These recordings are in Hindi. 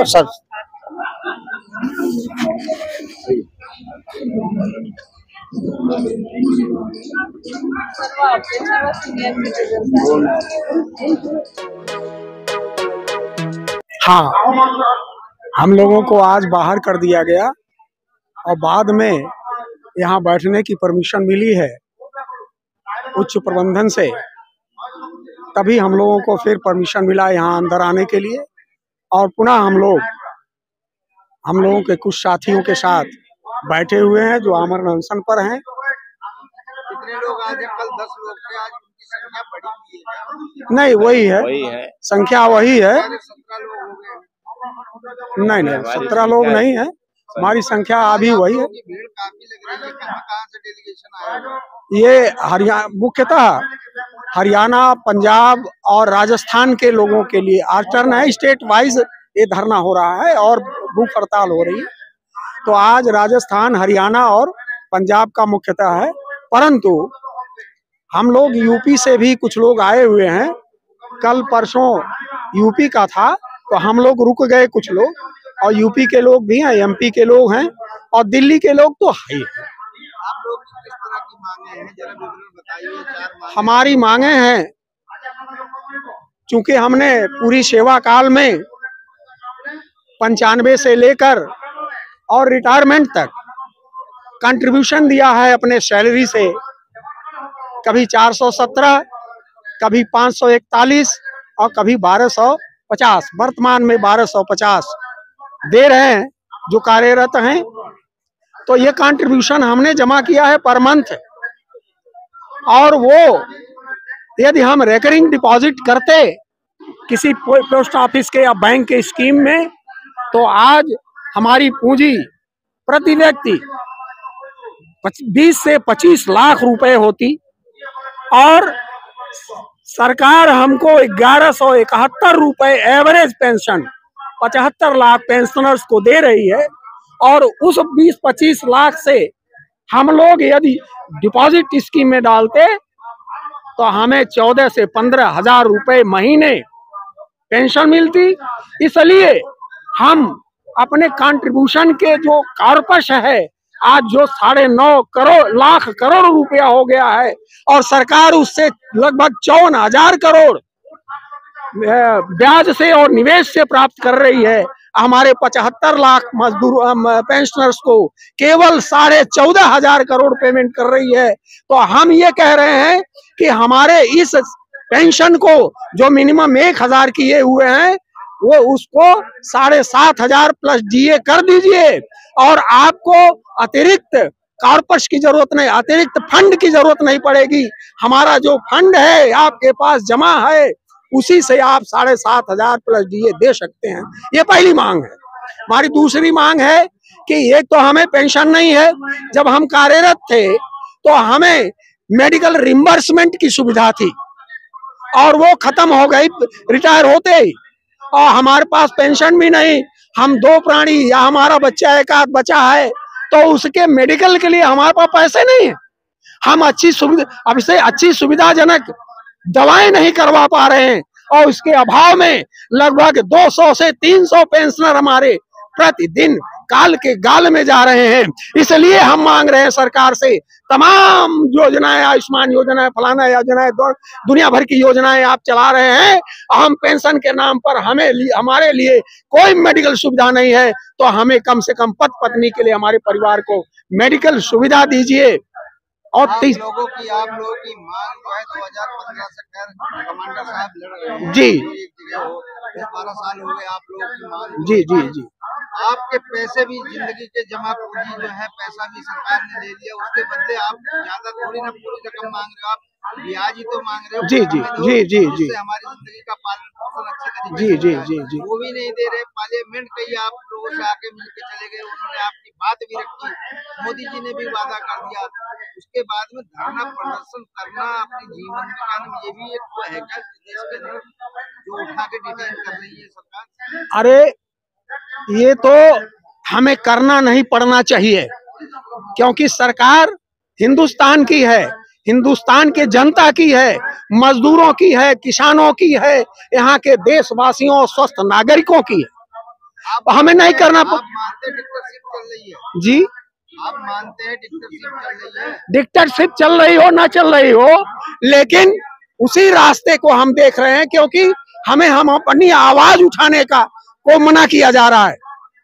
सर हाँ, हम लोगों को आज बाहर कर दिया गया और बाद में यहाँ बैठने की परमिशन मिली है उच्च प्रबंधन से, तभी हम लोगों को फिर परमिशन मिला यहाँ अंदर आने के लिए। और पुनः हम लोगों के कुछ साथियों के साथ बैठे हुए हैं जो आमरण अनशन पर हैं। कितने लोग आज हैं? कल 10 लोग थे, आज उनकी संख्या बढ़ी हुई है? नहीं, वही है, संख्या वही है। 17 लोग हो गए? नहीं, 17 लोग नहीं है, हमारी संख्या अभी वही है। भीड़ काफी लग रही है, कहाँ से डेलीगेशन आया? ये मुख्यतः हरियाणा, पंजाब और राजस्थान के लोगों के लिए आल्टर्न है, स्टेट वाइज ये धरना हो रहा है और भूख हड़ताल हो रही है। तो आज राजस्थान, हरियाणा और पंजाब का मुख्यतः है, परंतु हम लोग यूपी से भी कुछ लोग आए हुए हैं। कल परसों यूपी का था तो हम लोग रुक गए कुछ लोग, और यूपी के लोग भी हैं, एमपी के लोग हैं और दिल्ली के लोग तो है ही। आप लोग किस तरह की मांगे हैं, जरा विवरण बताइए। 4 मांगे हमारी मांगे हैं, चूंकि हमने पूरी सेवा काल में 95 से लेकर और रिटायरमेंट तक कंट्रीब्यूशन दिया है अपने सैलरी से, कभी 417, कभी 541 और कभी 1250, वर्तमान में 1250 दे रहे हैं जो कार्यरत हैं। तो ये कंट्रीब्यूशन हमने जमा किया है पर मंथ, और वो यदि हम रेकरिंग डिपॉजिट करते किसी पोस्ट ऑफिस के या बैंक के स्कीम में, तो आज हमारी पूंजी प्रति व्यक्ति 20 से 25 लाख रुपए होती, और सरकार हमको 1171 रुपए एवरेज पेंशन 75 लाख पेंशनर्स को दे रही है। और उस 20-25 लाख से हम लोग यदि डिपॉजिट स्कीम में डालते तो हमें 14 से 15 हजार रुपए महीने पेंशन मिलती। इसलिए हम अपने कंट्रीब्यूशन के जो कॉर्पस है, आज जो 9.5 लाख करोड़ रुपया हो गया है, और सरकार उससे लगभग 54,000 करोड़ ब्याज से और निवेश से प्राप्त कर रही है। हमारे 75 लाख मजदूर पेंशनर्स को केवल 14,500 करोड़ पेमेंट कर रही है। तो हम ये कह रहे हैं कि हमारे इस पेंशन को जो मिनिमम 1,000 किए हुए हैं, वो उसको 7,500 प्लस डीए कर दीजिए, और आपको अतिरिक्त कॉर्पस की जरूरत नहीं, अतिरिक्त फंड की जरूरत नहीं पड़ेगी। हमारा जो फंड है आपके पास जमा है, उसी से आप 7,500 प्लस डीए दे सकते हैं। ये पहली मांग है। हमारी दूसरी मांग है कि एक तो हमें पेंशन नहीं है, जब हम कार्यरत थे तो हमें मेडिकल रिम्बर्समेंट की सुविधा थी और वो खत्म हो गई रिटायर होते ही, और हमारे पास पेंशन भी नहीं। हम 2 प्राणी या हमारा बच्चा एक आध बचा है तो उसके मेडिकल के लिए हमारे पास पैसे नहीं है। हम अच्छी सुविधाजनक दवाएं नहीं करवा पा रहे हैं, और उसके अभाव में लगभग 200 से 300 पेंशनर हमारे प्रतिदिन काल के गाल में जा रहे हैं। इसलिए हम मांग रहे हैं सरकार से, तमाम योजनाएं, आयुष्मान योजना है, फलाना योजना है, दुनिया भर की योजनाएं आप चला रहे हैं, हम पेंशन के नाम पर हमारे लिए कोई मेडिकल सुविधा नहीं है। तो हमें कम से कम पति पत्नी के लिए हमारे परिवार को मेडिकल सुविधा दीजिए। और आप लोगों की मांग जो है 2015 से खैर कमांडर साहब लड़ रहे हैं जी, 12 साल हो गए आप लोगों की मांग। जी आपके पैसे भी, जिंदगी के जमा पूंजी जो है, पैसा भी सरकार ने ले लिया, उसके बदले आप ज्यादा थोड़ी ना पूरी रकम मांग रहे हो, आप ब्याज ही तो मांग रहे हो। जी हमारी जिंदगी का पालन पोषण अच्छे तरीके से वो भी नहीं दे रहे। पार्लियामेंट कई आप लोगों से आके मिल के चले गए, उन्होंने आपकी बात भी रखी, मोदी जी ने भी वादा कर दिया, उसके बाद में धरना प्रदर्शन करना अपने जीवन में कारण ये भी एक तो है क्या देश के अंदर जो उठा के डिटेन कर रही है सरकार? अरे ये तो हमें करना नहीं पड़ना चाहिए, क्योंकि सरकार हिंदुस्तान की है। हिंदुस्तान के जनता की है, मजदूरों की है, किसानों की है, यहाँ के देशवासियों स्वस्थ नागरिकों की है। हमें नहीं करना। आप मानते डिक्टेटरशिप चल रही है? जी, आप मानते हैं डिक्टेटरशिप चल रही है? डिक्टेटरशिप चल रही हो ना चल रही हो, लेकिन उसी रास्ते को हम देख रहे हैं, क्योंकि हम अपनी आवाज उठाने का को मना किया जा रहा है।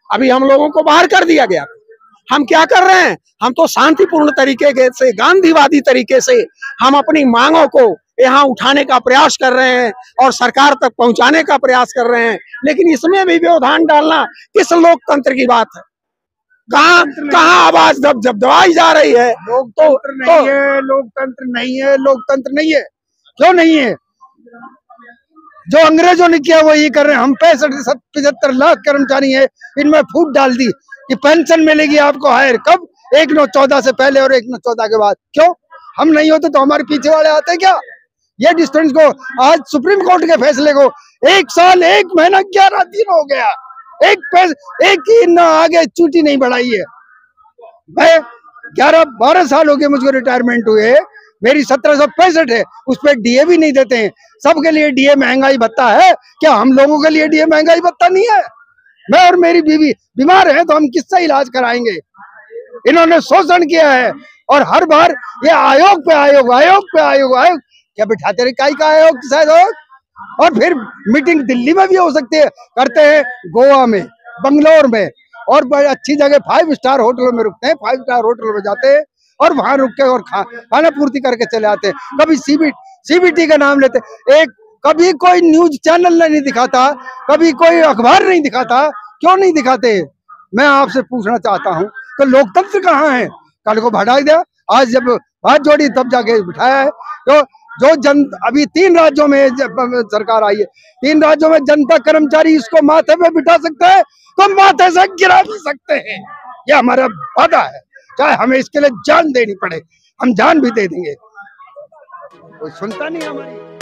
अभी हम लोगों को बाहर कर दिया गया। हम क्या कर रहे हैं? हम तो शांतिपूर्ण तरीके से, गांधीवादी तरीके से हम अपनी मांगों को यहाँ उठाने का प्रयास कर रहे हैं और सरकार तक पहुंचाने का प्रयास कर रहे हैं। लेकिन इसमें भी व्यवधान डालना किस लोकतंत्र की बात है? कहाँ आवाज जब दबाई जा रही है। लोकतंत्र नहीं है, लोकतंत्र नहीं है, लोकतंत्र नहीं है। क्यों नहीं है? जो अंग्रेजों ने किया वो ये कर रहे हैं। हम 65-75 लाख कर्मचारी हैं, इनमें फूट डाल दी कि पेंशन मिलेगी आपको हायर कब? 1/9/14 से पहले और 1/9/14 के बाद। क्यों? हम नहीं होते तो हमारे पीछे वाले आते क्या? ये डिस्टेंस को आज सुप्रीम कोर्ट के फैसले को 1 साल 1 महीना 11 दिन हो गया, एक ही ना आगे चूटी नहीं बढ़ाई है। मैं 11-12 साल हो गए मुझको रिटायरमेंट हुए, मेरी 1765 है, उस पर डीए भी नहीं देते हैं। सबके लिए डीए महंगाई भत्ता है, क्या हम लोगों के लिए डीए महंगाई भत्ता नहीं है? मैं और मेरी बीवी बीमार हैं तो हम किससे इलाज कराएंगे? इन्होंने शोषण किया है और हर बार ये आयोग पे आयोग, आयोग पे आयोग, आयोग क्या बिठाते रहे? काई का आयोग शायद हो। और फिर मीटिंग दिल्ली में भी हो सकती है, करते हैं गोवा में, बंगलोर में और बड़ी अच्छी जगह 5 स्टार होटलों में रुकते हैं, 5 स्टार होटलों में जाते हैं और वहां रुक के और खाना पूर्ति करके चले आते हैं। कभी सीबीटी का नाम लेते, एक कभी कोई न्यूज चैनल नहीं दिखाता, कभी कोई अखबार नहीं दिखाता। क्यों नहीं दिखाते? मैं आपसे पूछना चाहता हूँ तो लोकतंत्र कहाँ है? कल को भड़ा दिया, आज जब हाथ जोड़ी तब जाके बिठाया है। तो जो अभी 3 राज्यों में सरकार आई है, 3 राज्यों में जनता कर्मचारी इसको माथे पे बिठा सकता है तो माथे से गिरा भी सकते हैं। ये हमारा वादा है, चाहे हमें इसके लिए जान देनी पड़े, हम जान भी दे देंगे। कोई सुनता नहीं हमारी।